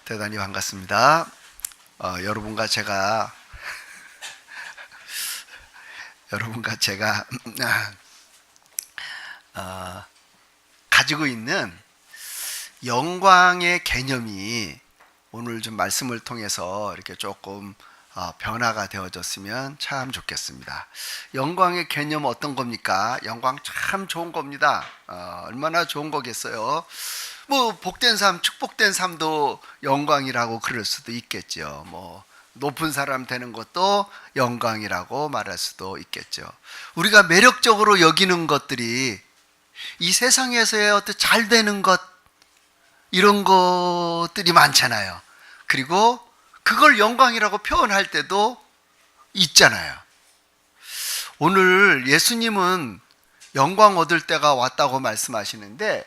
대단히 반갑습니다. 여러분과 제가 가지고 있는 영광의 개념이 오늘 좀 말씀을 통해서 이렇게 조금 변화가 되어졌으면 참 좋겠습니다. 영광의 개념 어떤 겁니까? 영광 참 좋은 겁니다. 얼마나 좋은 거겠어요. 뭐 복된 삶, 축복된 삶도 영광이라고 그럴 수도 있겠죠. 뭐 높은 사람 되는 것도 영광이라고 말할 수도 있겠죠. 우리가 매력적으로 여기는 것들이 이 세상에서의 어떤 잘 되는 것, 이런 것들이 많잖아요. 그리고 그걸 영광이라고 표현할 때도 있잖아요. 오늘 예수님은 영광 얻을 때가 왔다고 말씀하시는데,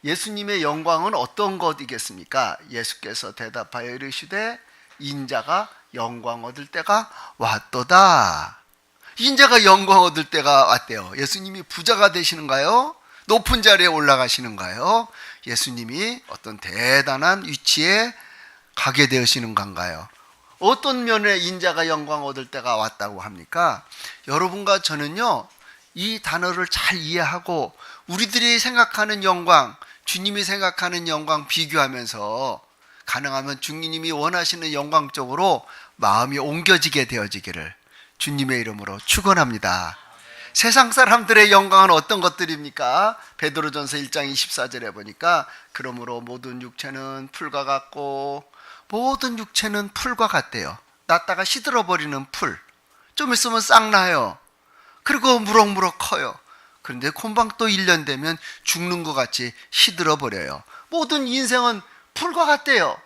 예수님의 영광은 어떤 것이겠습니까? 예수께서 대답하여 이르시되 인자가 영광 얻을 때가 왔도다. 인자가 영광 얻을 때가 왔대요. 예수님이 부자가 되시는가요? 높은 자리에 올라가시는가요? 예수님이 어떤 대단한 위치에 가게 되시는 건가요? 어떤 면에 인자가 영광 얻을 때가 왔다고 합니까? 여러분과 저는요, 이 단어를 잘 이해하고 우리들이 생각하는 영광, 주님이 생각하는 영광 비교하면서 가능하면 주님이 원하시는 영광 쪽으로 마음이 옮겨지게 되어지기를 주님의 이름으로 축원합니다. 세상 사람들의 영광은 어떤 것들입니까? 베드로전서 1장 24절에 보니까 그러므로 모든 육체는 풀과 같고 모든 육체는 풀과 같대요. 났다가 시들어버리는 풀. 좀 있으면 싹 나요. 그리고 무럭무럭 커요. 그런데 금방 또 1년 되면 죽는 것 같이 시들어버려요. 모든 인생은 풀과 같대요.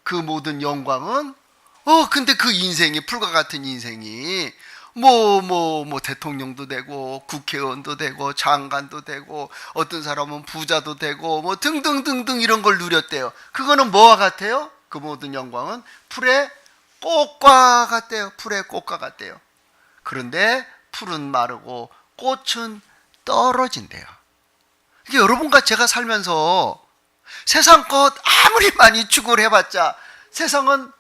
그 모든 영광은 근데 그 인생이, 풀과 같은 인생이 대통령도 되고 국회의원도 되고 장관도 되고 어떤 사람은 부자도 되고 뭐 등등등등 이런 걸 누렸대요. 그거는 뭐와 같아요? 그 모든 영광은 풀의 꽃과 같대요. 풀의 꽃과 같대요. 그런데 풀은 마르고 꽃은 떨어진대요. 이게 여러분과 제가 살면서 세상 것 아무리 많이 추구를 해봤자 세상은,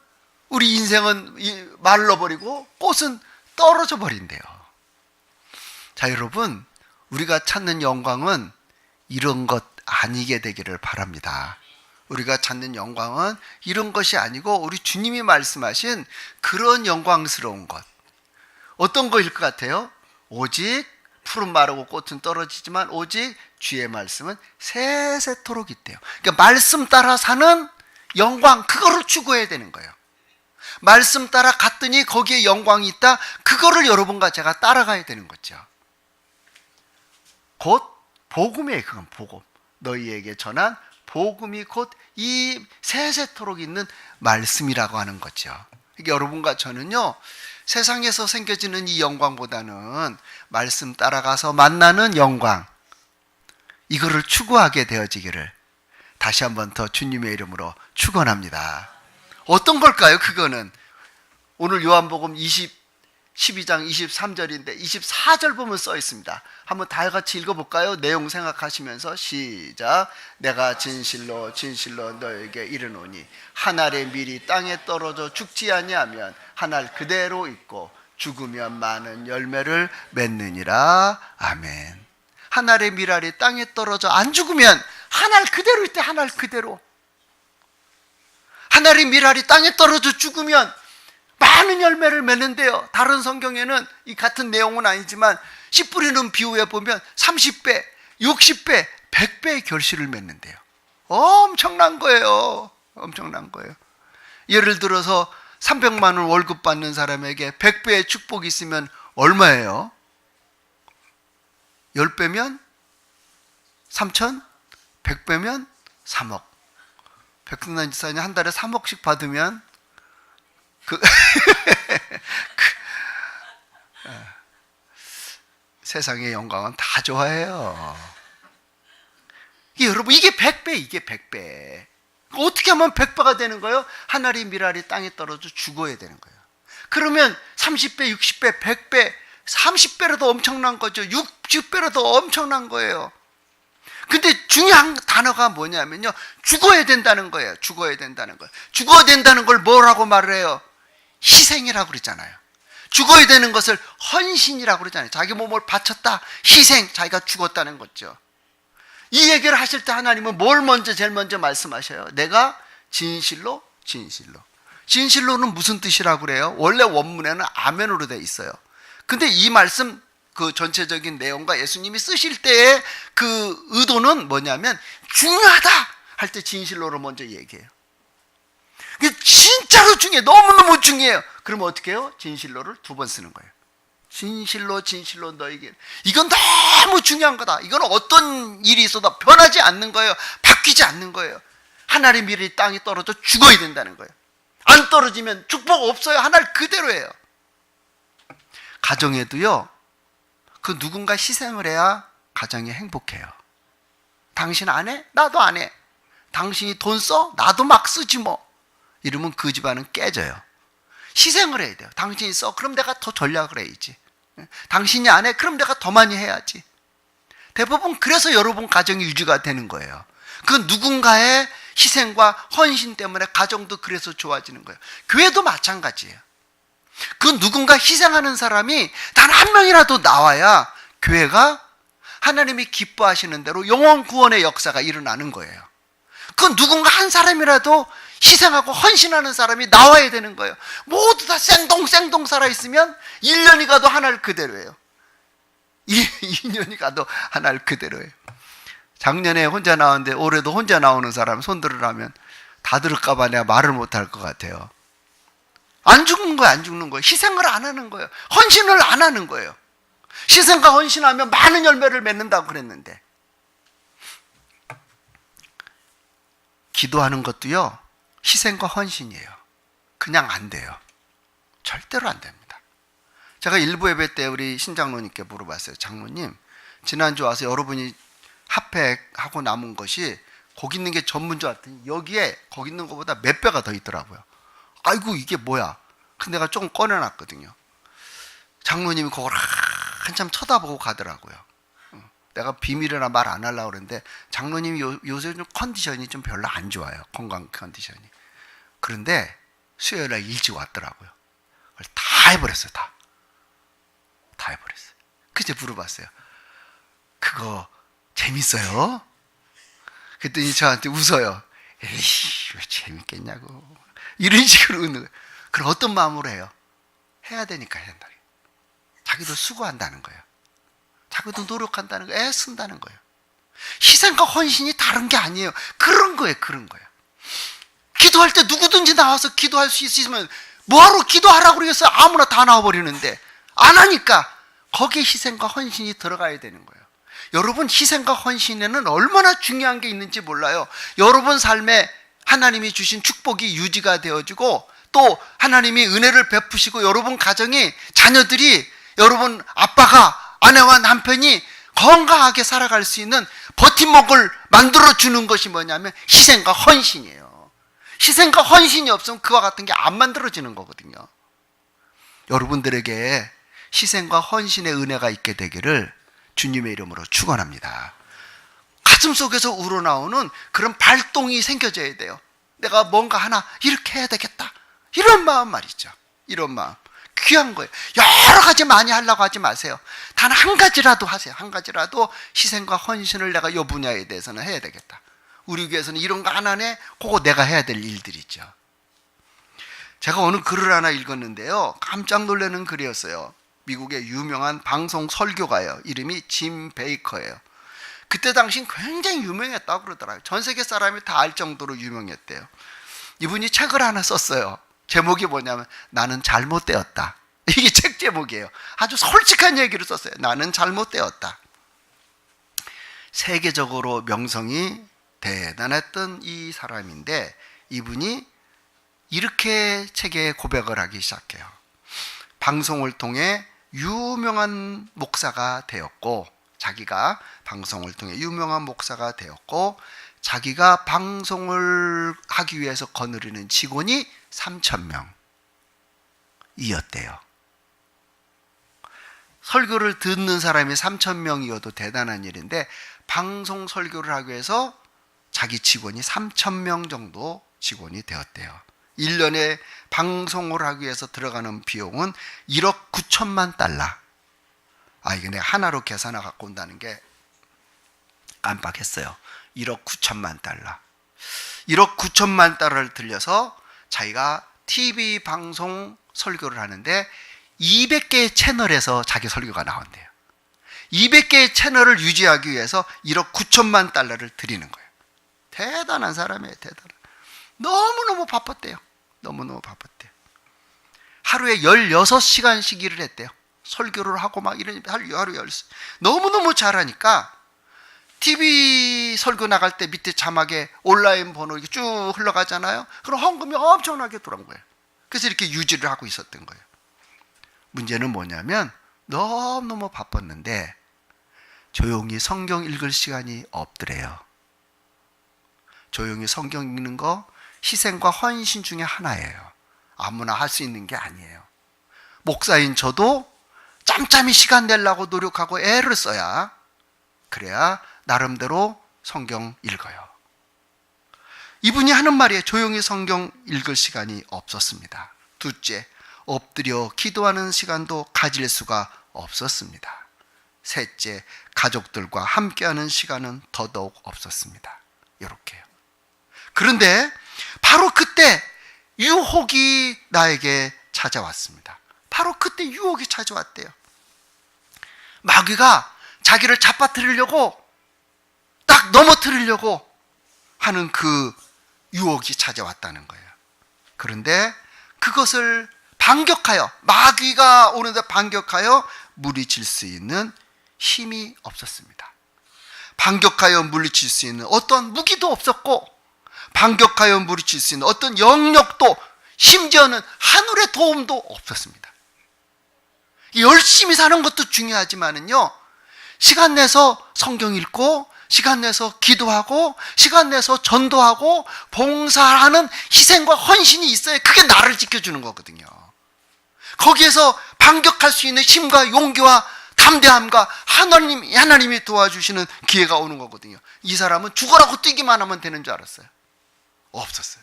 우리 인생은 말라버리고 꽃은 떨어져 버린대요. 자, 여러분, 우리가 찾는 영광은 이런 것 아니게 되기를 바랍니다. 우리가 찾는 영광은 이런 것이 아니고 우리 주님이 말씀하신 그런 영광스러운 것. 어떤 거일 것 같아요? 오직 풀은 마르고 꽃은 떨어지지만 오직 주의 말씀은 세세토록 있대요. 그러니까 말씀 따라 사는 영광, 그거를 추구해야 되는 거예요. 말씀 따라 갔더니 거기에 영광이 있다. 그거를 여러분과 제가 따라가야 되는 거죠. 곧 복음이에요. 그건 복음. 너희에게 전한 복음이 곧 이 세세토록 있는 말씀이라고 하는 거죠. 그러니까 여러분과 저는요, 세상에서 생겨지는 이 영광보다는 말씀 따라가서 만나는 영광, 이거를 추구하게 되어지기를 다시 한번 더 주님의 이름으로 축원합니다. 어떤 걸까요? 그거는 오늘 요한복음 12장 23절인데 24절 보면 써 있습니다. 한번 다 같이 읽어볼까요? 내용 생각하시면서 시작. 내가 진실로 진실로 너에게 이르노니 한 알의 밀이 땅에 떨어져 죽지 아니하면 한 알 그대로 있고 죽으면 많은 열매를 맺느니라. 아멘. 한 알의 밀알이 땅에 떨어져 안 죽으면 한 알 그대로 있대. 한 알 그대로. 한 알의 밀알이 땅에 떨어져 죽으면 많은 열매를 맺는데요. 다른 성경에는 이 같은 내용은 아니지만 씨 뿌리는 비유에 보면 30배, 60배, 100배의 결실을 맺는데요. 엄청난 거예요. 엄청난 거예요. 예를 들어서 300만 원 월급 받는 사람에게 100배의 축복이 있으면 얼마예요? 10배면 3천, 100배면 3억. 백승란 지사님 한 달에 3억씩 받으면 세상의 영광은 다 좋아해요. 여러분, 이게 100배, 이게 100배. 어떻게 하면 100배가 되는 거예요? 한 알의 밀알이 땅에 떨어져 죽어야 되는 거예요. 그러면 30배, 60배, 100배, 30배라도 엄청난 거죠. 60배라도 엄청난 거예요. 근데 중요한 단어가 뭐냐면요, 죽어야 된다는 거예요. 죽어야 된다는 거예요. 죽어야 된다는 걸 뭐라고 말을 해요? 희생이라고 그러잖아요. 죽어야 되는 것을 헌신이라고 그러잖아요. 자기 몸을 바쳤다, 희생, 자기가 죽었다는 거죠. 이 얘기를 하실 때 하나님은 뭘 제일 먼저 말씀하셔요? 내가 진실로. 진실로는 무슨 뜻이라고 그래요? 원래 원문에는 아멘으로 되어 있어요. 근데 이 말씀 그 전체적인 내용과 예수님이 쓰실 때의 그 의도는 뭐냐면, 중요하다 할 때 진실로를 먼저 얘기해요. 진짜로 중요해. 너무너무 중요해요. 그러면 어떻게 해요? 진실로를 2번 쓰는 거예요. 진실로 너에게. 이건 너무 중요한 거다. 이건 어떤 일이 있어도 변하지 않는 거예요. 바뀌지 않는 거예요. 하나님의 미래의 땅이 떨어져 죽어야 된다는 거예요. 안 떨어지면 축복 없어요. 하나님 그대로예요. 가정에도요, 그 누군가 희생을 해야 가정이 행복해요. 당신 안 해? 나도 안 해. 당신이 돈 써? 나도 막 쓰지 뭐. 이러면 그 집안은 깨져요. 희생을 해야 돼요. 당신이 써? 그럼 내가 더 전략을 해야지. 당신이 안 해? 그럼 내가 더 많이 해야지. 대부분 그래서 여러분 가정이 유지가 되는 거예요. 그 누군가의 희생과 헌신 때문에 가정도 그래서 좋아지는 거예요. 교회도 마찬가지예요. 그 누군가 희생하는 사람이 단 한 명이라도 나와야 교회가 하나님이 기뻐하시는 대로 영혼 구원의 역사가 일어나는 거예요. 그 누군가 한 사람이라도 희생하고 헌신하는 사람이 나와야 되는 거예요. 모두 다 생동생동 살아있으면 1년이 가도 하나를 그대로예요. 2년이 가도 하나를 그대로예요. 작년에 혼자 나왔는데 올해도 혼자 나오는 사람 손들으라면 다 들을까봐 내가 말을 못할 것 같아요. 안 죽는 거예요. 희생을 안 하는 거예요. 헌신을 안 하는 거예요. 희생과 헌신하면 많은 열매를 맺는다고 그랬는데, 기도하는 것도요, 희생과 헌신이에요. 그냥 안 돼요. 절대로 안 됩니다. 제가 일부 예배 때 우리 신장로님께 물어봤어요. 장로님, 지난주 와서 여러분이 핫팩하고 남은 것이 거기 있는 게 전부인 줄 알았더니 여기에 거기 있는 것보다 몇 배가 더 있더라고요. 아이고 이게 뭐야. 근데 내가 조금 꺼내놨거든요. 장로님이 그걸 한참 쳐다보고 가더라고요. 내가 비밀이라 말 안 하려고 그랬는데 장로님이 요새 좀 컨디션이 좀 별로 안 좋아요. 건강 컨디션이. 그런데 수요일날 일찍 왔더라고요. 그걸 다 해버렸어요. 다 해버렸어요. 그제 물어봤어요. 그거 재밌어요? 그랬더니 저한테 웃어요. 에이씨 왜 재밌겠냐고. 이런 식으로 웃는 거예요. 그럼 어떤 마음으로 해요? 해야 되니까 해야 된다. 자기도 수고한다는 거예요. 자기도 노력한다는 거예요. 애쓴다는 거예요. 희생과 헌신이 다른 게 아니에요. 그런 거예요. 기도할 때 누구든지 나와서 기도할 수 있으면 뭐하러 기도하라고 그러겠어요? 아무나 다 나와버리는데. 안 하니까 거기에 희생과 헌신이 들어가야 되는 거예요. 여러분, 희생과 헌신에는 얼마나 중요한 게 있는지 몰라요. 여러분 삶에 하나님이 주신 축복이 유지가 되어지고, 또 하나님이 은혜를 베푸시고, 여러분 가정이, 자녀들이, 여러분 아빠가, 아내와 남편이 건강하게 살아갈 수 있는 버팀목을 만들어주는 것이 뭐냐면 희생과 헌신이에요. 희생과 헌신이 없으면 그와 같은 게 안 만들어지는 거거든요. 여러분들에게 희생과 헌신의 은혜가 있게 되기를 주님의 이름으로 축원합니다. 가슴 속에서 우러나오는 그런 발동이 생겨져야 돼요. 내가 뭔가 하나 이렇게 해야 되겠다. 이런 마음 말이죠. 이런 마음. 귀한 거예요. 여러 가지 많이 하려고 하지 마세요. 단 한 가지라도 하세요. 한 가지라도 희생과 헌신을 내가 이 분야에 대해서는 해야 되겠다. 우리 교회에서는 이런 거 안 하네? 그거 내가 해야 될 일들이죠. 제가 오늘 글을 하나 읽었는데요. 깜짝 놀라는 글이었어요. 미국의 유명한 방송 설교가예요. 이름이 짐 베이커예요. 그때 당시 굉장히 유명했다고 그러더라고요. 전 세계 사람이 다 알 정도로 유명했대요. 이분이 책을 하나 썼어요. 제목이 뭐냐면 나는 잘못되었다. 이게 책 제목이에요. 아주 솔직한 얘기를 썼어요. 나는 잘못되었다. 세계적으로 명성이 대단했던 이 사람인데, 이분이 이렇게 책에 고백을 하기 시작해요. 방송을 통해 유명한 목사가 되었고, 자기가 방송을 통해 유명한 목사가 되었고, 자기가 방송을 하기 위해서 거느리는 직원이 3,000명이었대요. 설교를 듣는 사람이 3,000명이어도 대단한 일인데 방송 설교를 하기 위해서 자기 직원이 3,000명 정도 직원이 되었대요. 1년에 방송을 하기 위해서 들어가는 비용은 1억 9천만 달러. 이게 내가 하나로 계산해 갖고 온다는 게 깜빡했어요. 1억 9천만 달러. 1억 9천만 달러를 들여서 자기가 TV 방송 설교를 하는데 200개의 채널에서 자기 설교가 나온대요. 200개의 채널을 유지하기 위해서 1억 9천만 달러를 드리는 거예요. 대단한 사람이에요. 대단한. 너무너무 바빴대요. 너무너무 바빴대요. 하루에 16시간씩 일을 했대요. 설교를 하고 막 이런 하루 10. 너무너무 잘하니까 TV 설교 나갈 때 밑에 자막에 온라인 번호 이렇게 쭉 흘러가잖아요. 그럼 헌금이 엄청나게 들어온 거예요. 그래서 이렇게 유지를 하고 있었던 거예요. 문제는 뭐냐면 너무너무 바빴는데 조용히 성경 읽을 시간이 없더래요. 조용히 성경 읽는 거 희생과 헌신 중에 하나예요. 아무나 할 수 있는 게 아니에요. 목사인 저도 짬짬이 시간 내려고 노력하고 애를 써야 그래야 나름대로 성경 읽어요. 이분이 하는 말이에요. 조용히 성경 읽을 시간이 없었습니다. 둘째, 엎드려 기도하는 시간도 가질 수가 없었습니다. 셋째, 가족들과 함께하는 시간은 더더욱 없었습니다. 이렇게요. 그런데 바로 그때 유혹이 나에게 찾아왔습니다. 바로 그때 유혹이 찾아왔대요. 마귀가 자기를 잡아뜨리려고 딱 넘어뜨리려고 하는 그 유혹이 찾아왔다는 거예요. 그런데 그것을 반격하여, 마귀가 오는데 반격하여 물리칠 수 있는 힘이 없었습니다. 반격하여 물리칠 수 있는 어떤 무기도 없었고, 반격하여 물리칠 수 있는 어떤 영역도, 심지어는 하늘의 도움도 없었습니다. 열심히 사는 것도 중요하지만은요, 시간 내서 성경 읽고, 시간 내서 기도하고, 시간 내서 전도하고, 봉사하는 희생과 헌신이 있어야 그게 나를 지켜주는 거거든요. 거기에서 반격할 수 있는 힘과 용기와 담대함과 하나님이 도와주시는 기회가 오는 거거든요. 이 사람은 죽어라고 뛰기만 하면 되는 줄 알았어요. 없었어요.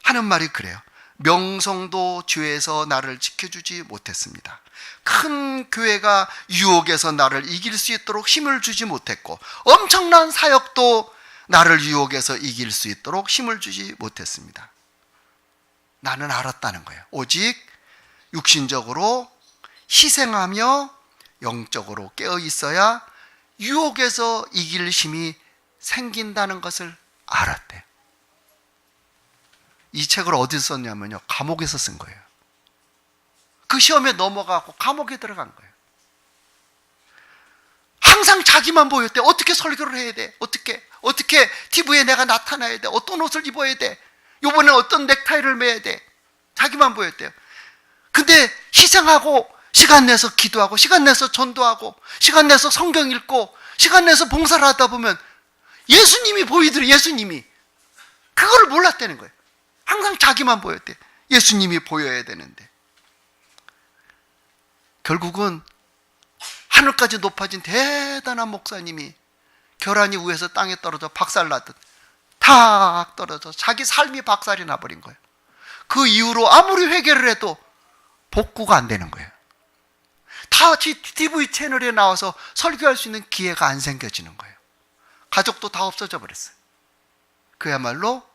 하는 말이 그래요. 명성도 죄에서 나를 지켜주지 못했습니다. 큰 교회가 유혹에서 나를 이길 수 있도록 힘을 주지 못했고, 엄청난 사역도 나를 유혹에서 이길 수 있도록 힘을 주지 못했습니다. 나는 알았다는 거예요. 오직 육신적으로 희생하며 영적으로 깨어 있어야 유혹에서 이길 힘이 생긴다는 것을 알았대요. 이 책을 어디서 썼냐면요, 감옥에서 쓴 거예요. 그 시험에 넘어가고 감옥에 들어간 거예요. 항상 자기만 보였대. 어떻게 설교를 해야 돼? 어떻게 TV에 내가 나타나야 돼? 어떤 옷을 입어야 돼? 이번에 어떤 넥타이를 매야 돼? 자기만 보였대요. 근데 희생하고 시간 내서 기도하고 시간 내서 전도하고 시간 내서 성경 읽고 시간 내서 봉사를 하다 보면 예수님이 보이더래. 예수님이. 그걸 몰랐다는 거예요. 항상 자기만 보였대. 예수님이 보여야 되는데. 결국은 하늘까지 높아진 대단한 목사님이 결함이 위에서 땅에 떨어져 박살나듯 탁 떨어져 자기 삶이 박살이 나버린 거예요. 그 이후로 아무리 회개를 해도 복구가 안 되는 거예요. 다 TV 채널에 나와서 설교할 수 있는 기회가 안 생겨지는 거예요. 가족도 다 없어져 버렸어요. 그야말로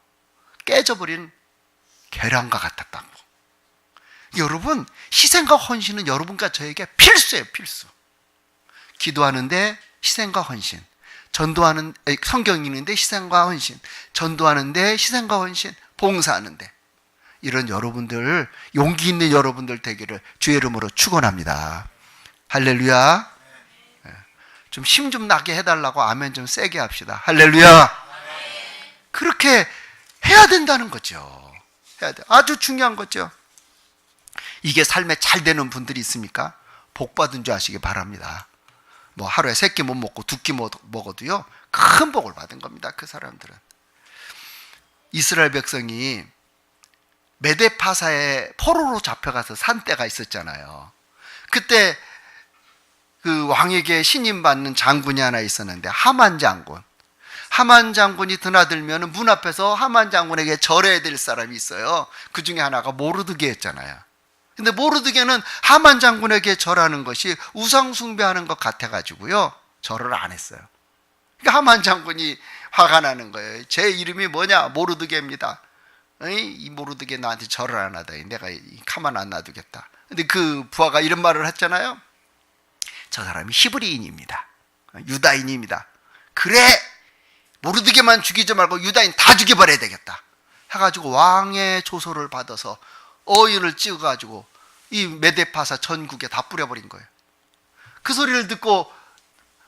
깨져버린 계란과 같았다고. 여러분, 희생과 헌신은 여러분과 저에게 필수예요. 필수. 기도하는데 희생과 헌신, 성경 읽는데 희생과 헌신, 전도하는데 희생과 헌신, 봉사하는데, 이런 여러분들, 용기 있는 여러분들 되기를 주의 이름으로 축원합니다. 할렐루야. 좀 힘 좀 나게 해달라고 아멘 좀 세게 합시다. 할렐루야. 그렇게 해야 된다는 거죠. 해야 돼. 아주 중요한 거죠. 이게 삶에 잘 되는 분들이 있습니까? 복 받은 줄 아시기 바랍니다. 뭐 하루에 3끼 못 먹고 2끼 먹어도요, 큰 복을 받은 겁니다. 그 사람들은. 이스라엘 백성이 메데파사에 포로로 잡혀가서 산 때가 있었잖아요. 그때 그 왕에게 신임받는 장군이 하나 있었는데 하만 장군. 하만 장군이 드나들면 문 앞에서 하만 장군에게 절해야 될 사람이 있어요. 그 중에 하나가 모르드게였잖아요. 근데 모르드게는 하만 장군에게 절하는 것이 우상 숭배하는 것 같아가지고요, 절을 안 했어요. 그러니까 하만 장군이 화가 나는 거예요. 제 이름이 뭐냐? 모르드게입니다. 이 모르드게 나한테 절을 안 하다니 내가 가만 안 놔두겠다. 근데 그 부하가 이런 말을 했잖아요. 저 사람이 히브리인입니다. 유다인입니다. 그래, 모르드게만 죽이지 말고 유다인 다 죽여버려야 되겠다 해가지고 왕의 조서를 받아서 어인을 찍어가지고 이 메데파사 전국에 다 뿌려버린 거예요. 그 소리를 듣고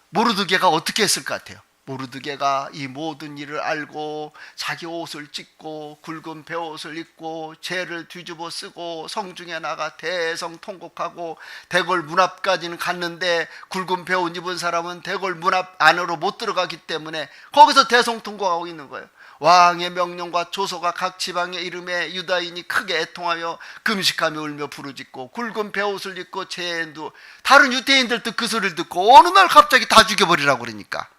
모르드게가 어떻게 했을 것 같아요? 모르드게가 이 모든 일을 알고 자기 옷을 찢고 굵은 베옷을 입고 죄를 뒤집어 쓰고 성중에 나가 대성통곡하고 대궐 문 앞까지는 갔는데 굵은 베옷 입은 사람은 대궐 문 앞 안으로 못 들어가기 때문에 거기서 대성통곡하고 있는 거예요. 왕의 명령과 조서가 각 지방의 이름에 유다인이 크게 애통하여 금식하며 울며 부르짖고 굵은 베옷을 입고 죄인도 다른 유대인들도 그 소리를 듣고 어느 날 갑자기 다 죽여버리라고 그러니까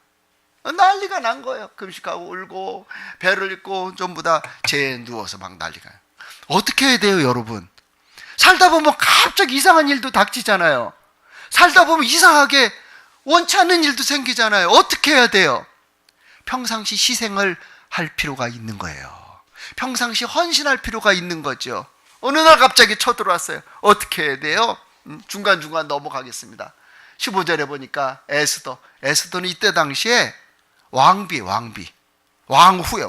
난리가 난 거예요. 금식하고 울고 배를 입고 전부 다 죄에 누워서 막 난리가 나요. 어떻게 해야 돼요, 여러분? 살다 보면 갑자기 이상한 일도 닥치잖아요. 살다 보면 이상하게 원치 않는 일도 생기잖아요. 어떻게 해야 돼요? 평상시 희생을 할 필요가 있는 거예요. 평상시 헌신할 필요가 있는 거죠. 어느 날 갑자기 쳐들어왔어요. 어떻게 해야 돼요? 중간중간 넘어가겠습니다. 15절에 보니까 에스더는 이때 당시에 왕후예요.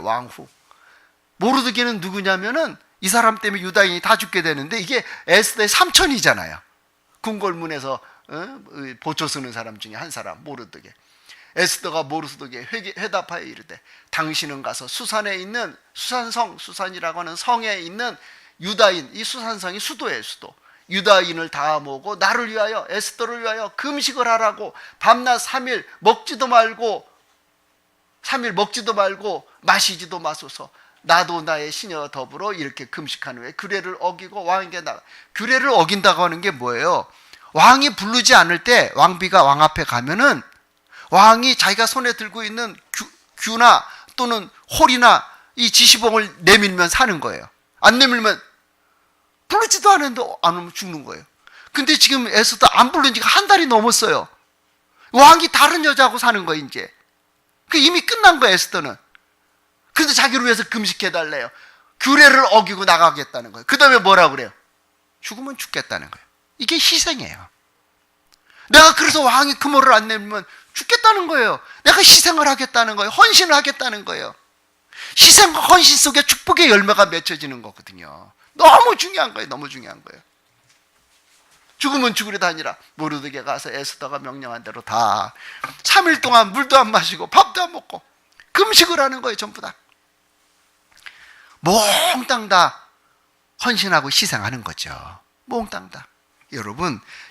왕후. 모르드게는 누구냐면은 이 사람 때문에 유다인이 다 죽게 되는데 이게 에스더의 삼촌이잖아요. 궁궐문에서 보초 쓰는 사람 중에 한 사람, 모르드게. 에스더가 모르드게 회답하여 이르되 당신은 가서 수산에 있는 수산성, 수산이라고 하는 성에 있는 유다인, 이 수산성이 수도예요, 수도. 유다인을 다 모으고 나를 위하여, 에스더를 위하여 금식을 하라고 밤낮 3일 먹지도 말고 마시지도 마소서. 나도 나의 시녀 더불어 이렇게 금식한 후에 규례를 어기고 왕에게 나가. 규례를 어긴다고 하는 게 뭐예요? 왕이 부르지 않을 때 왕비가 왕 앞에 가면은 왕이 자기가 손에 들고 있는 규나 또는 홀이나 이 지시봉을 내밀면 사는 거예요. 안 내밀면 부르지도 않았는데 안 오면 죽는 거예요. 근데 지금 에스더 안 부른 지가 한 달이 넘었어요. 왕이 다른 여자하고 사는 거예요, 이제. 그 이미 끝난 거예요, 에스더는. 그런데 자기를 위해서 금식해달래요. 규례를 어기고 나가겠다는 거예요. 그 다음에 뭐라고 그래요? 죽으면 죽겠다는 거예요. 이게 희생이에요. 내가 그래서 왕이 금호를 안 내면 죽겠다는 거예요. 내가 희생을 하겠다는 거예요. 헌신을 하겠다는 거예요. 희생과 헌신 속에 축복의 열매가 맺혀지는 거거든요. 너무 중요한 거예요. 너무 중요한 거예요. 죽으면 죽으려다 아니라 모르드게 가서 에스더가 명령한 대로 다 3일 동안 물도 안 마시고 밥도 안 먹고 금식을 하는 거예요. 전부 다 몽땅 다 헌신하고 희생하는 거죠. 몽땅 다.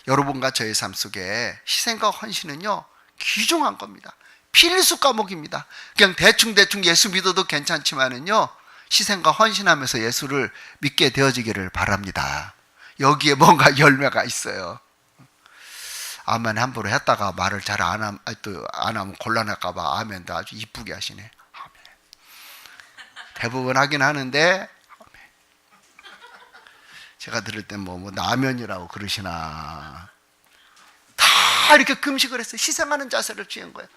여러분과 저의 삶 속에 희생과 헌신은요, 귀중한 겁니다. 필수 과목입니다. 그냥 대충 예수 믿어도 괜찮지만은요, 희생과 헌신하면서 예수를 믿게 되어지기를 바랍니다. 여기에 뭔가 열매가 있어요. 아멘 함부로 했다가 말을 잘 안 하면 곤란할까봐 아멘도 아주 이쁘게 하시네. 아멘. 대부분 하긴 하는데, 아멘. 제가 들을 땐 뭐 라면이라고 그러시나. 다 이렇게 금식을 했어요. 희생하는 자세를 취한 거예요.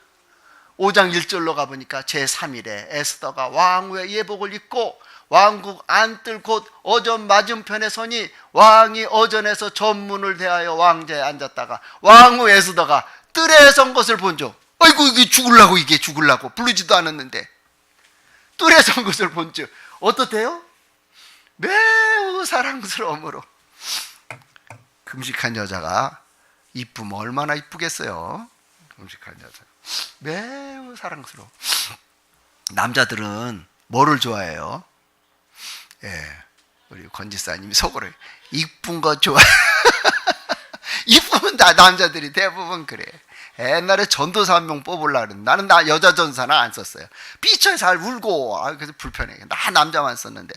5장 1절로 가보니까 제3일에 에스더가 왕후의 예복을 입고 왕국 안뜰 곧 어전 맞은편에 서니 왕이 어전에서 전문을 대하여 왕자에 앉았다가 왕후 에스더가 뜰에 선 것을 본즉, 아이고 이게 죽으려고 부르지도 않았는데 뜰에 선 것을 본즉 어떻대요? 매우 사랑스러움으로. 금식한 여자가 이쁘면 얼마나 이쁘겠어요. 금식한 여자 매우 사랑스러워. 남자들은 뭐를 좋아해요? 예, 우리 권지사님이 속으로 이쁜 거 좋아. 이쁘면 다 남자들이 대부분 그래. 옛날에 전도사 한 명 뽑으려고 그랬는데 나는 여자 전사는 안 썼어요. 삐쳐서 잘 울고 그래서 불편해. 나 남자만 썼는데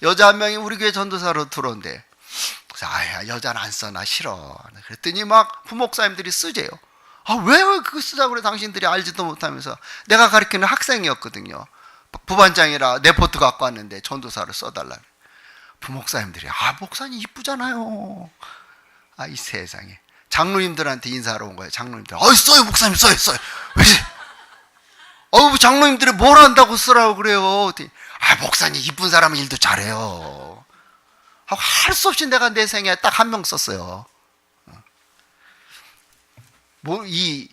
여자 한 명이 우리 교회 전도사로 들어온대. 그래서 여자는 안 써, 나 싫어. 그랬더니 막 부목사님들이 쓰재요. 아, 왜 그거 쓰자고 그래? 당신들이 알지도 못하면서. 내가 가르치는 학생이었거든요. 부반장이라 레포트 갖고 왔는데 전도사를 써달라. 부목사님들이, 목사님 이쁘잖아요. 이 세상에. 장로님들한테 인사하러 온 거예요. 장로님들. 써요, 목사님, 써요. 장로님들이 뭘 한다고 쓰라고 그래요. 목사님 이쁜 사람은 일도 잘해요. 할 수 없이 내가 내 생에 딱 한 명 썼어요. 이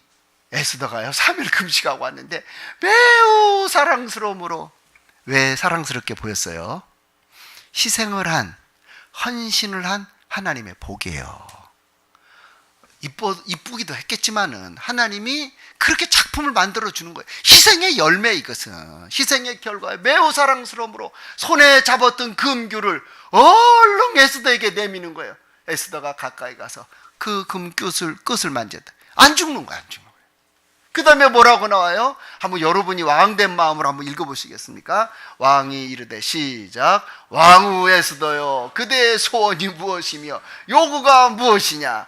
에스더가요, 3일 금식하고 왔는데 매우 사랑스러움으로, 왜 사랑스럽게 보였어요? 희생을 한, 헌신을 한 하나님의 복이에요. 이쁘기도 했겠지만은 하나님이 그렇게 작품을 만들어 주는 거예요. 희생의 열매, 이것은 희생의 결과에 매우 사랑스러움으로 손에 잡았던 금규를 얼른 에스더에게 내미는 거예요. 에스더가 가까이 가서 그 끝을 만졌다. 안 죽는 거야, 안 죽는 거예요. 그 다음에 뭐라고 나와요? 한번 여러분이 왕된 마음으로 한번 읽어보시겠습니까? 왕이 이르되, 시작. 왕후 에스더여, 그대의 소원이 무엇이며 요구가 무엇이냐?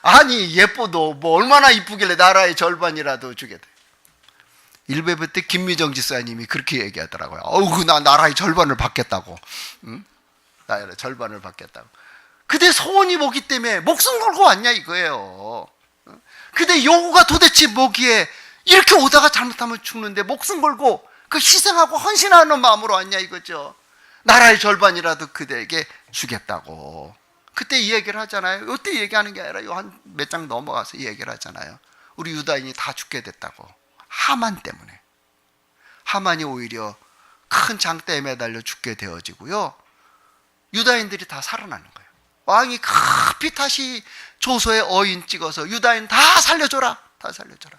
아니, 예뻐도 뭐 얼마나 이쁘길래 나라의 절반이라도 주게 돼. 일베베 때 김미정 지사님이 그렇게 얘기하더라고요. 나 나라의 절반을 받겠다고. 응? 나라의 절반을 받겠다고. 그대 소원이 뭐기 때문에 목숨 걸고 왔냐 이거예요. 그대 요구가 도대체 뭐기에 이렇게 오다가 잘못하면 죽는데 목숨 걸고 그 희생하고 헌신하는 마음으로 왔냐 이거죠. 나라의 절반이라도 그대에게 주겠다고. 그때 이 얘기를 하잖아요. 이때 얘기하는 게 아니라 한 몇 장 넘어가서 이 얘기를 하잖아요. 우리 유다인이 다 죽게 됐다고. 하만 때문에. 하만이 오히려 큰 장대에 매달려 죽게 되어지고요. 유다인들이 다 살아나는 거예요. 왕이 급히 다시 조서에 어인 찍어서 유다인 다 살려줘라. 다 살려줘라.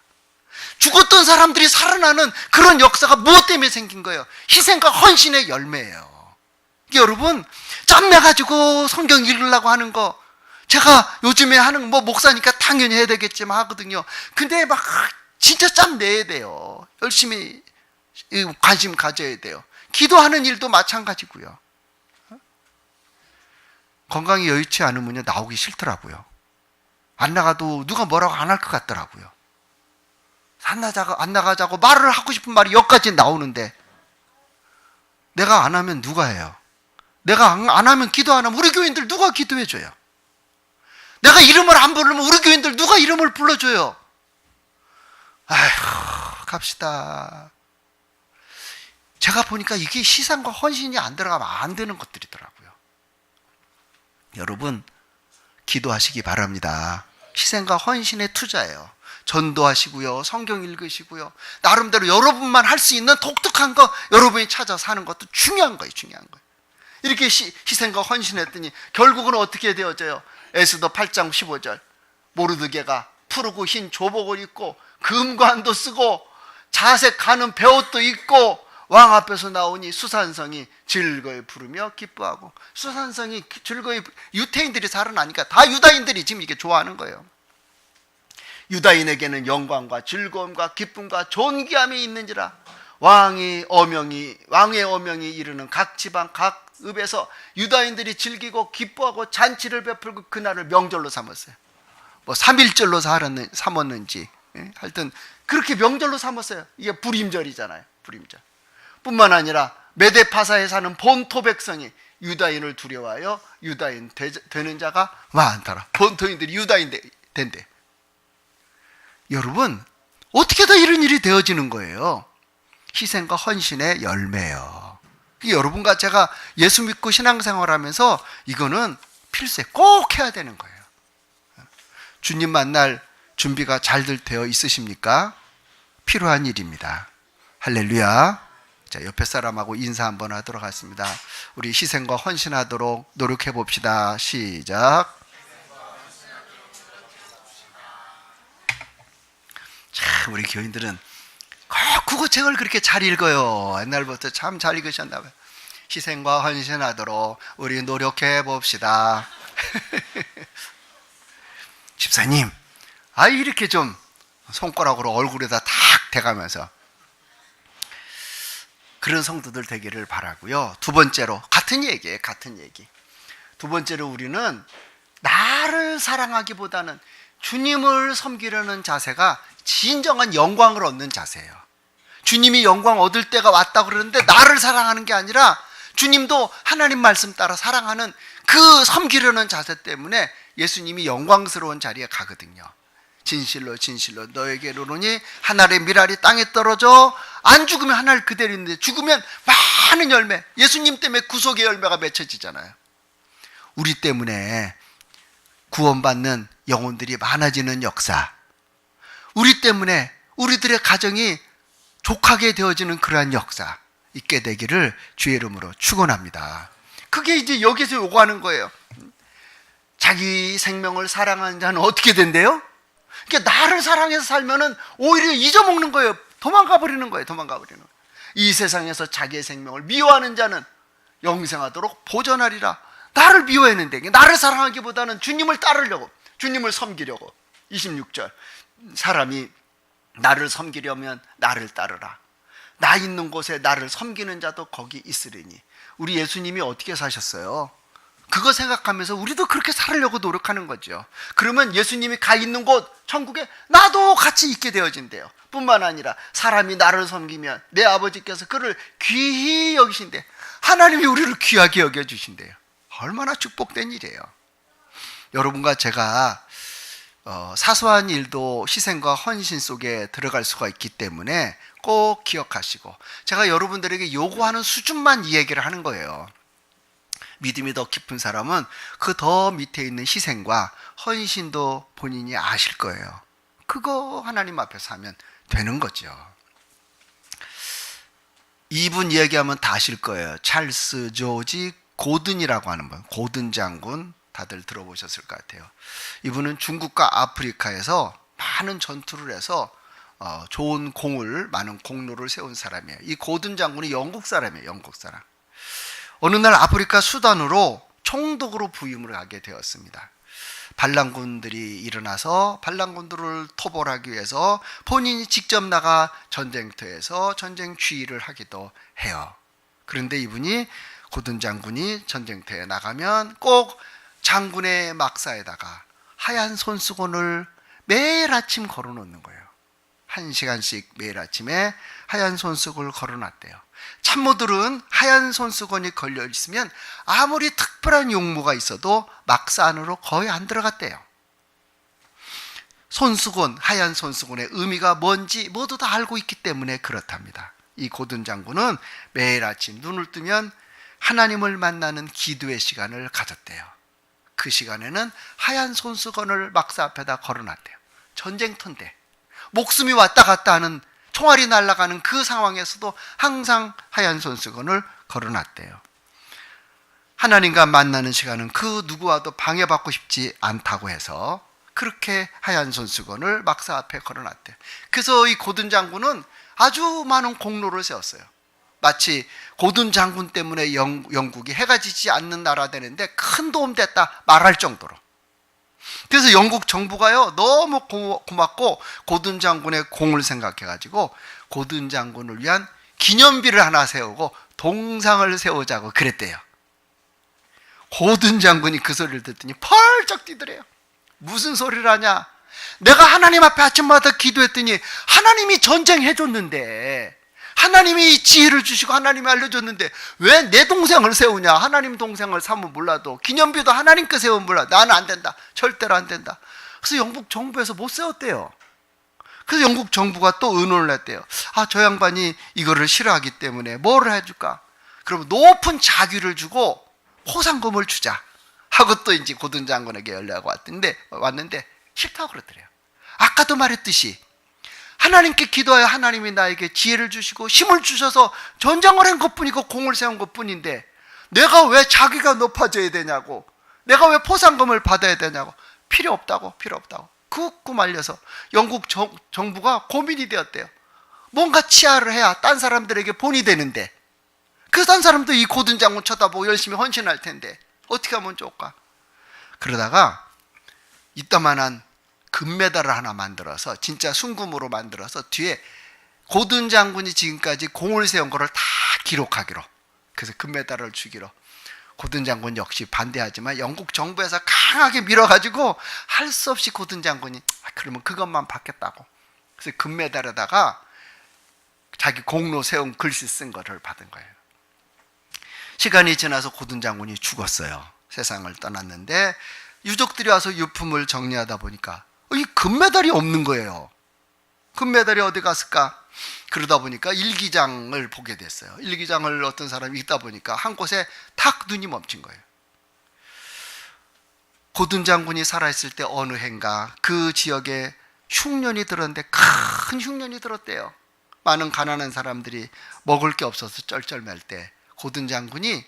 죽었던 사람들이 살아나는 그런 역사가 무엇 때문에 생긴 거예요? 희생과 헌신의 열매예요. 여러분, 짬내가지고 성경 읽으려고 하는 거, 제가 요즘에 하는 목사니까 당연히 해야 되겠지만 하거든요. 근데 막 진짜 짬내야 돼요. 열심히 관심 가져야 돼요. 기도하는 일도 마찬가지고요. 건강이 여의치 않으면요, 나오기 싫더라고요. 안 나가도 누가 뭐라고 안 할 것 같더라고요. 안 나가자고 말을 하고 싶은 말이 여기까지 나오는데, 내가 안 하면 누가 해요? 내가 안 하면, 기도 안 하면 우리 교인들 누가 기도해줘요? 내가 이름을 안 부르면 우리 교인들 누가 이름을 불러줘요? 아휴, 갑시다. 제가 보니까 이게 희생과 헌신이 안 들어가면 안 되는 것들이더라고요. 여러분, 기도하시기 바랍니다. 희생과 헌신의 투자예요. 전도하시고요, 성경 읽으시고요, 나름대로 여러분만 할 수 있는 독특한 거 여러분이 찾아서 하는 것도 중요한 거예요. 중요한 거예요. 이렇게 희생과 헌신했더니 결국은 어떻게 되어져요? 에스더 8장 15절. 모르드게가 푸르고 흰 조복을 입고 금관도 쓰고 자색 가는 베옷도 입고 왕 앞에서 나오니 수산성이 즐거이 부르며 기뻐하고. 수산성이 즐거이, 유태인들이 살아나니까 다 유다인들이 지금 이게 좋아하는 거예요. 유다인에게는 영광과 즐거움과 기쁨과 존귀함이 있는지라. 왕의 어명이 이르는 각 지방 각 읍에서 유다인들이 즐기고 기뻐하고 잔치를 베풀고 그날을 명절로 삼았어요. 3일절로 삼았는지, 하여튼 그렇게 명절로 삼았어요. 이게 불임절이잖아요. 불임절. 뿐만 아니라 메데파사에 사는 본토 백성이 유다인을 두려워하여 유다인 되는 자가 많더라. 본토인들이 유다인 된대. 여러분, 어떻게 다 이런 일이 되어지는 거예요? 희생과 헌신의 열매예요. 여러분과 제가 예수 믿고 신앙생활하면서 이거는 필수에 꼭 해야 되는 거예요. 주님 만날 준비가 잘들 되어 있으십니까? 필요한 일입니다. 할렐루야. 자, 옆에 사람하고 인사 한번 하도록 하겠습니다. 우리 희생과 헌신하도록 노력해 봅시다. 시작. 참, 우리 교인들은 꼭 국어책을 그렇게 잘 읽어요. 옛날부터 참 잘 읽으셨나 봐요. 희생과 헌신하도록 우리 노력해 봅시다. 집사님, 이렇게 좀 손가락으로 얼굴에다 탁 대가면서 그런 성도들 되기를 바라고요. 두 번째로, 같은 얘기예요. 같은 얘기. 두 번째로 우리는 나를 사랑하기보다는 주님을 섬기려는 자세가 진정한 영광을 얻는 자세예요. 주님이 영광 얻을 때가 왔다고 그러는데 나를 사랑하는 게 아니라 주님도 하나님 말씀 따라 사랑하는 그 섬기려는 자세 때문에 예수님이 영광스러운 자리에 가거든요. 진실로 진실로 너에게 이르노니 한 알의 밀알이 땅에 떨어져 안 죽으면 한 알 그대로 있는데 죽으면 많은 열매, 예수님 때문에 구속의 열매가 맺혀지잖아요. 우리 때문에 구원받는 영혼들이 많아지는 역사, 우리 때문에 우리들의 가정이 족하게 되어지는 그러한 역사 있게 되기를 주의 이름으로 축원합니다. 그게 이제 여기서 요구하는 거예요. 자기 생명을 사랑하는 자는 어떻게 된대요? 그러니까 나를 사랑해서 살면은 오히려 잊어먹는 거예요. 도망가 버리는 거예요. 도망가 버리는 거예요. 이 세상에서 자기의 생명을 미워하는 자는 영생하도록 보전하리라. 나를 미워했는데 나를 사랑하기보다는 주님을 따르려고, 주님을 섬기려고. 26절, 사람이 나를 섬기려면 나를 따르라. 나 있는 곳에 나를 섬기는 자도 거기 있으리니. 우리 예수님이 어떻게 사셨어요? 그거 생각하면서 우리도 그렇게 살으려고 노력하는 거죠. 그러면 예수님이 가 있는 곳 천국에 나도 같이 있게 되어진대요. 뿐만 아니라 사람이 나를 섬기면 내 아버지께서 그를 귀히 여기신대. 하나님이 우리를 귀하게 여겨주신대요. 얼마나 축복된 일이에요. 여러분과 제가 사소한 일도 희생과 헌신 속에 들어갈 수가 있기 때문에 꼭 기억하시고, 제가 여러분들에게 요구하는 수준만 이 얘기를 하는 거예요. 믿음이 더 깊은 사람은 그 더 밑에 있는 희생과 헌신도 본인이 아실 거예요. 그거 하나님 앞에서 하면 되는 거죠. 이분 얘기하면 다 아실 거예요. 찰스 조지 고든이라고 하는 분, 고든 장군, 다들 들어보셨을 것 같아요. 이분은 중국과 아프리카에서 많은 전투를 해서 좋은 공을, 많은 공로를 세운 사람이에요. 이 고든 장군이 영국 사람이에요. 영국 사람. 어느 날 아프리카 수단으로 총독으로 부임을 하게 되었습니다. 반란군들이 일어나서 반란군들을 토벌하기 위해서 본인이 직접 나가 전쟁터에서 전쟁 지휘를 하기도 해요. 그런데 이분이, 고든 장군이 전쟁터에 나가면 꼭 장군의 막사에다가 하얀 손수건을 매일 아침 걸어놓는 거예요. 1시간씩 매일 아침에 하얀 손수건을 걸어놨대요. 참모들은 하얀 손수건이 걸려 있으면 아무리 특별한 용무가 있어도 막사 안으로 거의 안 들어갔대요. 손수건, 하얀 손수건의 의미가 뭔지 모두 다 알고 있기 때문에 그렇답니다. 이 고든 장군은 매일 아침 눈을 뜨면 하나님을 만나는 기도의 시간을 가졌대요. 그 시간에는 하얀 손수건을 막사 앞에다 걸어놨대요. 전쟁터인데 목숨이 왔다 갔다 하는, 총알이 날아가는 그 상황에서도 항상 하얀 손수건을 걸어놨대요. 하나님과 만나는 시간은 그 누구와도 방해받고 싶지 않다고 해서 그렇게 하얀 손수건을 막사 앞에 걸어놨대요. 그래서 이 고든 장군은 아주 많은 공로를 세웠어요. 마치 고든 장군 때문에 영국이 해가 지지 않는 나라 되는데 큰 도움 됐다 말할 정도로. 그래서 영국 정부가요, 너무 고맙고 고든 장군의 공을 생각해가지고 고든 장군을 위한 기념비를 하나 세우고 동상을 세우자고 그랬대요. 고든 장군이 그 소리를 듣더니 펄쩍 뛰더래요. 무슨 소리를 하냐? 내가 하나님 앞에 아침마다 기도했더니 하나님이 전쟁해줬는데, 하나님이 지혜를 주시고 하나님이 알려줬는데 왜 내 동생을 세우냐? 하나님 동생을 삼으면 몰라도 기념비도 하나님께 세우면 몰라. 나는 안 된다. 절대로 안 된다. 그래서 영국 정부에서 못 세웠대요. 그래서 영국 정부가 또 의논을 했대요. 저 양반이 이거를 싫어하기 때문에 뭐를 해줄까? 그럼 높은 자귀를 주고 포상금을 주자 하고 또 이제 고든 장군에게 연락이 왔는데 싫다고 그러더래요. 아까도 말했듯이 하나님께 기도하여 하나님이 나에게 지혜를 주시고 힘을 주셔서 전쟁을 한 것뿐이고 공을 세운 것뿐인데 내가 왜 자기가 높아져야 되냐고, 내가 왜 포상금을 받아야 되냐고. 필요 없다고. 굽고 말려서 영국 정부가 고민이 되었대요. 뭔가 치하를 해야 딴 사람들에게 본이 되는데, 그 딴 사람도 이 고든 장군 쳐다보고 열심히 헌신할 텐데 어떻게 하면 좋을까? 그러다가 이따만한 금메달을 하나 만들어서, 진짜 순금으로 만들어서 뒤에 고든 장군이 지금까지 공을 세운 거를 다 기록하기로, 그래서 금메달을 주기로 고든 장군 역시 반대하지만 영국 정부에서 강하게 밀어가지고 할 수 없이 고든 장군이 그러면 그것만 받겠다고. 그래서 금메달에다가 자기 공로 세운 글씨 쓴 거를 받은 거예요. 시간이 지나서 고든 장군이 죽었어요. 세상을 떠났는데 유족들이 와서 유품을 정리하다 보니까 이 금메달이 없는 거예요. 금메달이 어디 갔을까? 그러다 보니까 일기장을 보게 됐어요. 일기장을 어떤 사람이 읽다 보니까 한 곳에 탁 눈이 멈춘 거예요. 고든 장군이 살아있을 때 어느 해인가 그 지역에 흉년이 들었는데 큰 흉년이 들었대요. 많은 가난한 사람들이 먹을 게 없어서 쩔쩔맬 때 고든 장군이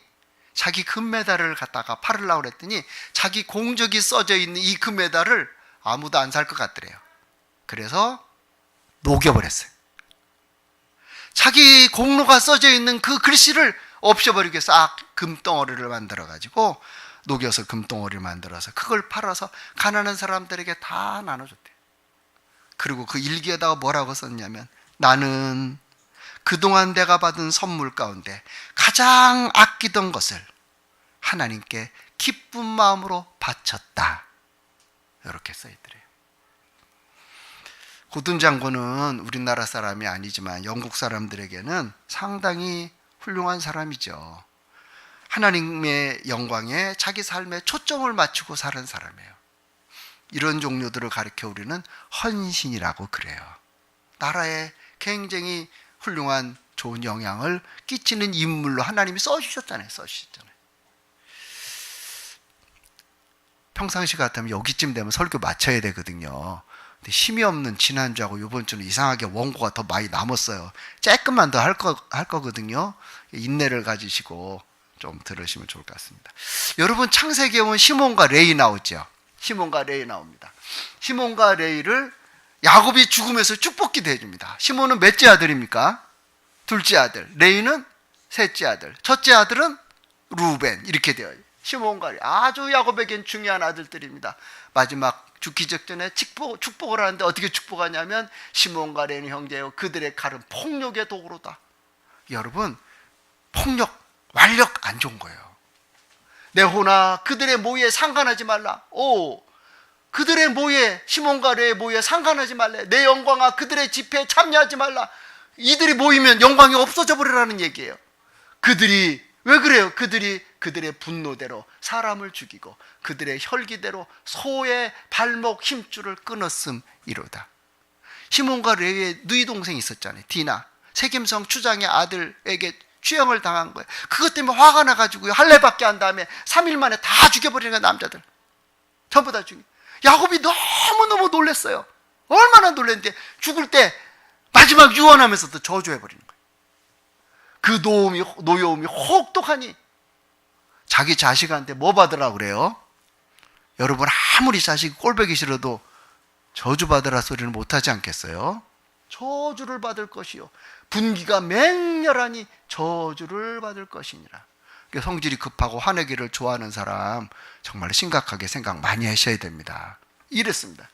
자기 금메달을 갖다가 팔으려고 그랬더니 자기 공적이 써져 있는 이 금메달을 아무도 안 살 것 같더래요. 그래서 녹여버렸어요. 자기 공로가 써져 있는 그 글씨를 없애버리기 위해서 금덩어리를 만들어가지고 녹여서 금덩어리를 만들어서 그걸 팔아서 가난한 사람들에게 다 나눠줬대요. 그리고 그 일기에다가 뭐라고 썼냐면 나는 그동안 내가 받은 선물 가운데 가장 아끼던 것을 하나님께 기쁜 마음으로 바쳤다. 이렇게 써있더래요. 고든 장군은 우리나라 사람이 아니지만 영국 사람들에게는 상당히 훌륭한 사람이죠. 하나님의 영광에 자기 삶에 초점을 맞추고 사는 사람이에요. 이런 종류들을 가르쳐 우리는 헌신이라고 그래요. 나라에 굉장히 훌륭한 좋은 영향을 끼치는 인물로 하나님이 써주셨잖아요. 평상시 같으면 여기쯤 되면 설교 마쳐야 되거든요. 근데 힘이 없는 지난주하고 이번 주는 이상하게 원고가 더 많이 남았어요. 조금만 더 할 거거든요. 인내를 가지시고 좀 들으시면 좋을 것 같습니다. 여러분 창세기에 보면 시몬과 레위 나오죠. 시몬과 레위 나옵니다. 시몬과 레위를 야곱이 죽으면서 축복기도 해줍니다. 시몬은 몇째 아들입니까? 둘째 아들. 레위는 셋째 아들. 첫째 아들은 루벤. 이렇게 되어요. 시몬과 레위 아주 야곱에겐 중요한 아들들입니다. 마지막 죽기 직전에 축복을 하는데 어떻게 축복하냐면 시몬과 레위 형제요 그들의 칼은 폭력의 도구로다. 여러분 폭력, 완력 안 좋은 거예요. 내 호나 그들의 모의에 상관하지 말라. 그들의 모의에 시몬과 레위의 모의에 상관하지 말래. 내 영광아 그들의 집회에 참여하지 말라. 이들이 모이면 영광이 없어져 버리라는 얘기예요. 그들이 왜 그래요? 그들의 분노대로 사람을 죽이고 그들의 혈기대로 소의 발목 힘줄을 끊었음이로다. 시몬과 레위의 누이 동생이 있었잖아요. 디나. 세겜성 추장의 아들에게 추형을 당한 거예요. 그것 때문에 화가 나가지고 할례받게 한 다음에 3일 만에 다 죽여버리는 거예요. 남자들 전부 다 죽여. 야곱이 너무너무 놀랐어요. 얼마나 놀랐는데 죽을 때 마지막 유언하면서도 저주해버리는 거예요. 그 노여움이 혹독하니 자기 자식한테 뭐 받으라고 그래요? 여러분 아무리 자식이 꼴보기 싫어도 저주받으라 소리는 못하지 않겠어요? 저주를 받을 것이요 분기가 맹렬하니 저주를 받을 것이니라. 성질이 급하고 화내기를 좋아하는 사람 정말 심각하게 생각 많이 하셔야 됩니다. 이랬습니다.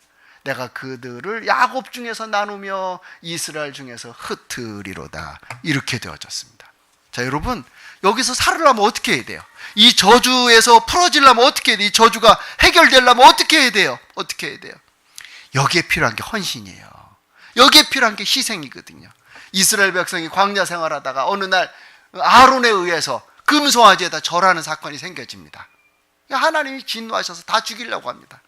내가 그들을 야곱 중에서 나누며 이스라엘 중에서 흩으리로다. 이렇게 되어졌습니다. 자, 여러분 여기서 살으려면 어떻게 해야 돼요? 이 저주에서 풀어지려면 어떻게 해야 돼요? 이 저주가 해결되려면 어떻게 해야 돼요? 어떻게 해야 돼요? 여기에 필요한 게 헌신이에요. 여기에 필요한 게 희생이거든요. 이스라엘 백성이 광야 생활하다가 어느 날 아론에 의해서 금송아지에다 절하는 사건이 생겨집니다. 하나님이 진노하셔서 다 죽이려고 합니다.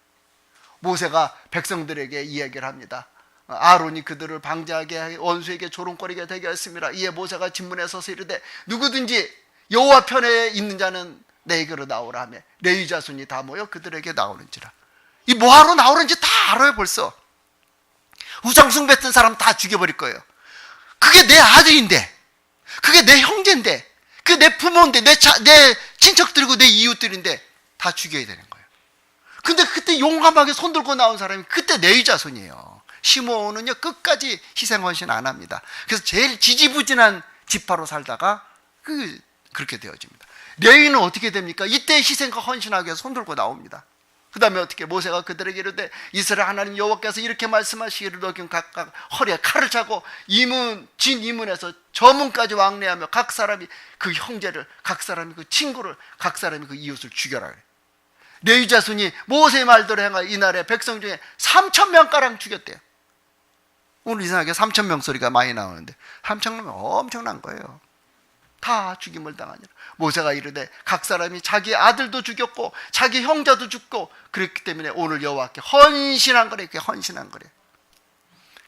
모세가 백성들에게 이야기를 합니다. 아론이 그들을 방자하게 원수에게 조롱거리게 되게 했습니다. 이에 모세가 진문에 서서 이르되 누구든지 여호와 편에 있는 자는 내게로 나오라 하며 레위 자손이 다 모여 그들에게 나오는지라. 이 뭐하러 나오는지 다 알아요. 벌써 우상숭배 했던 사람 다 죽여버릴 거예요. 그게 내 아들인데, 그게 내 형제인데, 그게 내 부모인데, 내 친척들이고 내 이웃들인데 다 죽여야 되는 거예요. 근데 그때 용감하게 손들고 나온 사람이 그때 레위 자손이에요. 시므온은요 끝까지 희생헌신 안 합니다. 그래서 제일 지지부진한 지파로 살다가 그렇게 되어집니다. 레위는 어떻게 됩니까? 이때 희생과 헌신하기 위해서 손들고 나옵니다. 그 다음에 어떻게 모세가 그들에게 이르되 이스라엘 하나님 여호와께서 이렇게 말씀하시기를 너희는 각각 허리에 칼을 차고 진 이문에서 저 문까지 왕래하며 각 사람이 그 형제를, 각 사람이 그 친구를, 각 사람이 그 이웃을 죽여라. 레위 자손이 모세의 말대로 행하 이날에 백성 중에 3,000명가량 죽였대요. 오늘 이상하게 3,000명 소리가 많이 나오는데 3,000명은 엄청난 거예요. 다 죽임을 당하니라. 모세가 이르되 각 사람이 자기 아들도 죽였고 자기 형제도 죽고 그랬기 때문에 오늘 여호와께 헌신한 거래. 그게 헌신한 거래.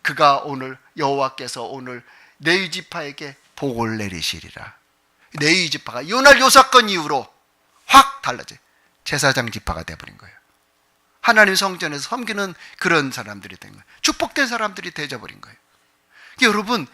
그가 오늘 여호와께서 오늘 레위 지파에게 복을 내리시리라. 레위 지파가 이날 요 사건 이후로 확 달라져요. 제사장 지파가 돼버린 거예요. 하나님 성전에서 섬기는 그런 사람들이 된 거예요. 축복된 사람들이 되어버린 거예요. 여러분,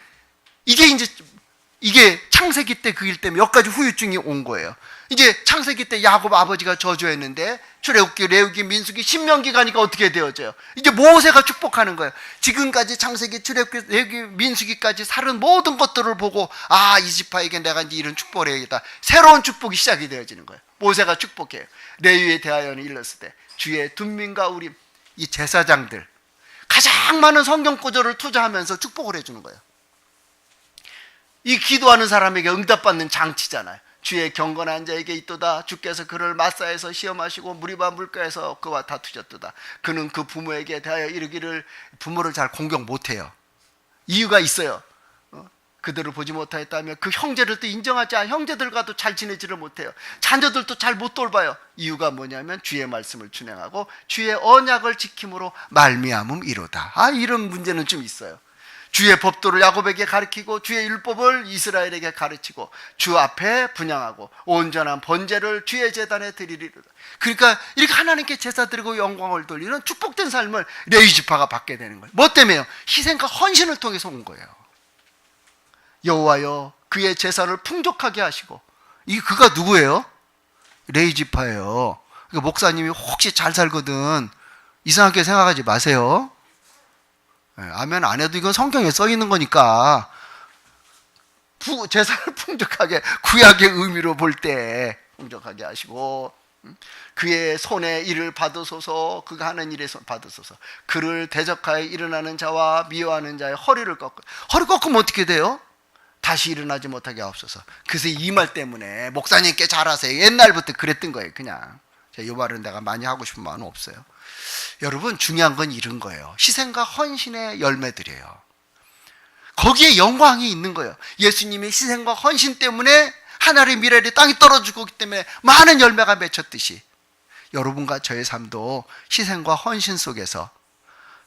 이게 창세기 때 그 일 때문에 몇 가지 후유증이 온 거예요. 이제 창세기 때 야곱 아버지가 저주했는데 출애굽기, 레위기, 민수기, 신명기 가니까 어떻게 되어져요? 이제 모세가 축복하는 거예요. 지금까지 창세기, 출애굽기, 레위기, 민수기까지 살은 모든 것들을 보고 이 지파에게 내가 이제 이런 축복을 해야겠다. 새로운 축복이 시작이 되어지는 거예요. 모세가 축복해요. 레위에 대하여는 일렀을 때 주의 둔민과 우림, 이 제사장들 가장 많은 성경 구절을 투자하면서 축복을 해주는 거예요. 이 기도하는 사람에게 응답받는 장치잖아요. 주의 경건한 자에게 있도다. 주께서 그를 마사에서 시험하시고 무리바 물가에서 그와 다투셨도다. 그는 그 부모에게 대하여 이르기를, 부모를 잘 공경 못해요. 이유가 있어요. 그들을 보지 못하였다며 그 형제를 또 인정하지 않아. 형제들과도 잘 지내지를 못해요. 자녀들도 잘 못 돌봐요. 이유가 뭐냐면 주의 말씀을 준행하고 주의 언약을 지킴으로 말미암음이로다. 이런 문제는 좀 있어요. 주의 법도를 야곱에게 가르치고 주의 율법을 이스라엘에게 가르치고 주 앞에 분향하고 온전한 번제를 주의 제단에 드리리로다. 그러니까 이렇게 하나님께 제사 드리고 영광을 돌리는 축복된 삶을 레위 지파가 받게 되는 거예요. 뭐 때문에요? 희생과 헌신을 통해서 온 거예요. 여호와여 그의 재산을 풍족하게 하시고, 그가 누구예요? 레위 지파예요. 그러니까 목사님이 혹시 잘 살거든 이상하게 생각하지 마세요. 아멘 안 해도 이건 성경에 써 있는 거니까. 재산을 풍족하게, 구약의 의미로 볼 때 풍족하게 하시고, 그의 손에 일을 받으소서. 그가 하는 일에 받으소서. 그를 대적하여 일어나는 자와 미워하는 자의 허리 꺾으면 어떻게 돼요? 다시 일어나지 못하게 하옵소서. 그래서 이 말 때문에 목사님께 잘하세요. 옛날부터 그랬던 거예요. 그냥 이 말은 내가 많이 하고 싶은 마음은 없어요. 여러분, 중요한 건 이런 거예요. 희생과 헌신의 열매들이에요. 거기에 영광이 있는 거예요. 예수님의 희생과 헌신 때문에 하나님의 미래의 땅이 떨어지고 있기 때문에 많은 열매가 맺혔듯이 여러분과 저의 삶도 희생과 헌신 속에서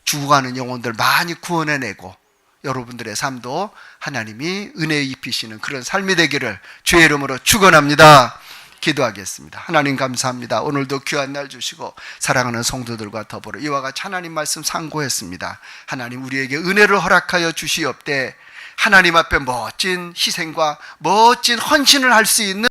죽어가는 영혼들 많이 구원해내고 여러분들의 삶도 하나님이 은혜 입히시는 그런 삶이 되기를 주의 이름으로 축원합니다. 기도하겠습니다. 하나님 감사합니다. 오늘도 귀한 날 주시고 사랑하는 성도들과 더불어 이와 같이 하나님 말씀 상고했습니다. 하나님 우리에게 은혜를 허락하여 주시옵되 하나님 앞에 멋진 희생과 멋진 헌신을 할 수 있는